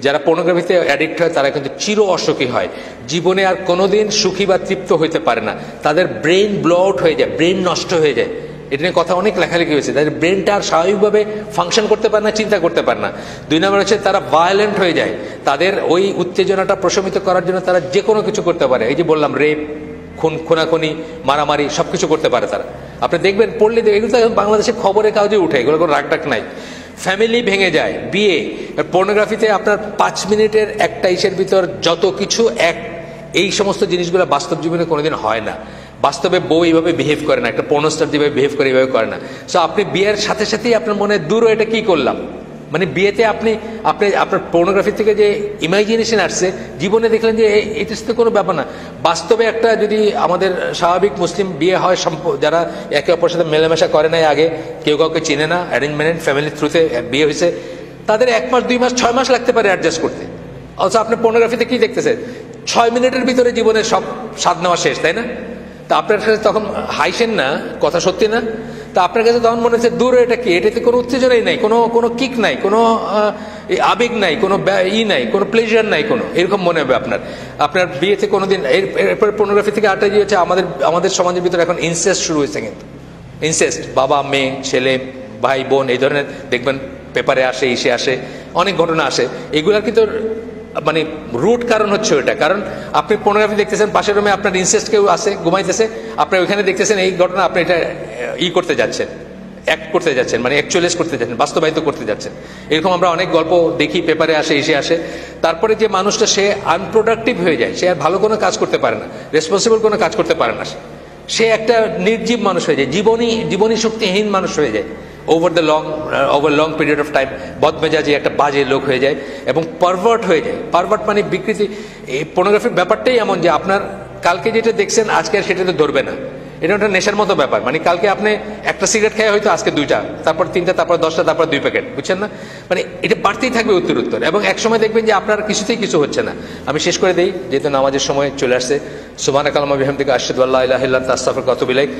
যারা পর্নোগ্রাফিতে অ্যাডিক্ট হয় তারা কিন্তু চির অসুখী হয়, জীবনে আর কোনোদিন সুখী বা তৃপ্ত হইতে পারে না, তাদের ব্রেন ব্লো আউট হয়ে যায়, ব্রেন নষ্ট হয়ে যায়। এটা নিয়ে কথা অনেক লেখালেখি হয়েছে। তাদের ব্রেনটা আর স্বাভাবিকভাবে ফাংশন করতে পারে না, চিন্তা করতে পারে না। 2 নম্বর হচ্ছে তারা ভায়োলেন্ট হয়ে যায়, তাদের ওই উত্তেজনাটা প্রশমিত করার জন্য তারা যে কোনো কিছু করতে পারে। এই যে বললাম, রেপ, খুনাখুনি, মারামারি সবকিছু করতে পারে তারা। আপনি দেখবেন, পড়লে এগুলো তো বাংলাদেশের খবরের কাগজে উঠে, এগুলো কোনো রাগটাক নাই। ফ্যামিলি ভেঙে যায়, বিয়ে। পর্নোগ্রাফিতে আপনার 5 মিনিটের একটা ইসের ভিতর যত কিছু এই সমস্ত জিনিসগুলো বাস্তব জীবনে কোনোদিন হয় না। বাস্তবে বউ এইভাবে বিহেভ করে না, একটা পর্নোস্টার যেভাবে বিহেভ করে এইভাবে করে না। সো আপনি বিয়ের সাথে সাথেই আপনার মনে দূর, এটা কি করলাম, মানে বিয়েতে আপনি আপনার পর্নোগ্রাফি থেকে যে ইমাজিনেশন আসছে, জীবনে দেখলেন যে এটা তো কোনো ব্যাপার না। বাস্তবে একটা যদি আমাদের স্বাভাবিক মুসলিম বিয়ে হয়, যারা একে অপরের সাথে মেলামেশা করে নাই, আগে কেউ কাউকে চিনে না, অ্যারেঞ্জ ম্যারেঞ্জ ফ্যামিলির থ্রুতে বিয়ে হয়েছে, তাদের 1 মাস 2 মাস 6 মাস লাগতে পারে অ্যাডজাস্ট করতে। অথচ আপনি পর্নোগ্রাফিতে কি দেখতেছেন, 6 মিনিটের ভিতরে জীবনের সব স্বাদ নেওয়া শেষ, তাই না? তা আপনার কাছে তখন হাইসেন না, কথা সত্যি না? তা আপনার কাছে তখন মনে হচ্ছে দূর, এটা কি, এটাতে কোনো উত্তেজনাই নাই, কোনো কিক নাই, কোনো আবেগ নাই, কোনো নাই, কোনো প্লেজার নাই, কোনো এরকম মনে হবে আপনার বিয়েতে কোনোদিন। এরপরে পর্নোগ্রাফি থেকে আরেকটা হচ্ছে আমাদের সমাজের ভিতরে এখন ইনসেস্ট শুরু হয়েছে। কিন্তু ইনসেস্ট, বাবা মেয়ে, ছেলে ভাই বোন, এই ধরনের দেখবেন পেপারে আসে, ইসে আসে, অনেক ঘটনা আসে। এগুলার কিন্তু মানে রুট কারণ হচ্ছে ওইটা, কারণ আপনি পর্নোগ্রাফি দেখতেছেন, পাশের রুমে আপনার ইনসেস্ট কেউ আসে, ঘুমাইতেছে, আপনি ওইখানে দেখতেছেন এই ঘটনা, আপনি এটা করতে যাচ্ছেন, অ্যাক্ট করতে যাচ্ছেন, মানে অ্যাকচুয়ালাইজ করতে যাচ্ছেন, বাস্তবায়িত করতে যাচ্ছেন। এরকম আমরা অনেক গল্প দেখি, পেপারে আসে, এসে আসে। তারপরে যে মানুষটা সে আনপ্রোডাক্টিভ হয়ে যায়, সে আর ভালো কোনো কাজ করতে পারে না, রেসপন্সিবল কোনো কাজ করতে পারে না, সে একটা নির্জীব মানুষ হয়ে যায়, জীবনী শক্তিহীন মানুষ হয়ে যায় over long period of time. বদমেজাজি একটা বাজে লোক হয়ে যায় এবং পারভার্ট হয়ে যায়। পারভার্ট মানে বিকৃতি। এই পর্নোগ্রাফির ব্যাপারটাই এমন যে আপনার কালকে যেটা দেখছেন আজকে আর সেটা তো ধরবে না, এটা একটা নেশার মতো ব্যাপার। মানে কালকে আপনি একটা সিগারেট খেয়ে হয়তো আজকে 2টা, তারপর 3টা, তারপর 10টা, তারপর 2 প্যাকেট, বুঝছেন না? মানে এটা বাড়তেই থাকবে উত্তর, এবং এক সময় দেখবেন যে আপনার কিছুতেই কিছু হচ্ছে না। আমি শেষ করে দিই, যেহেতু নামাজের সময় চলে আসছে। সুবহানাকাল্লাহুম্মা ওয়া বিহামদিকা আশহাদু আল্লা ইলাহা ইল্লা আনতা আস্তাগফিরুকা ওয়া আতুবু ইলাইক।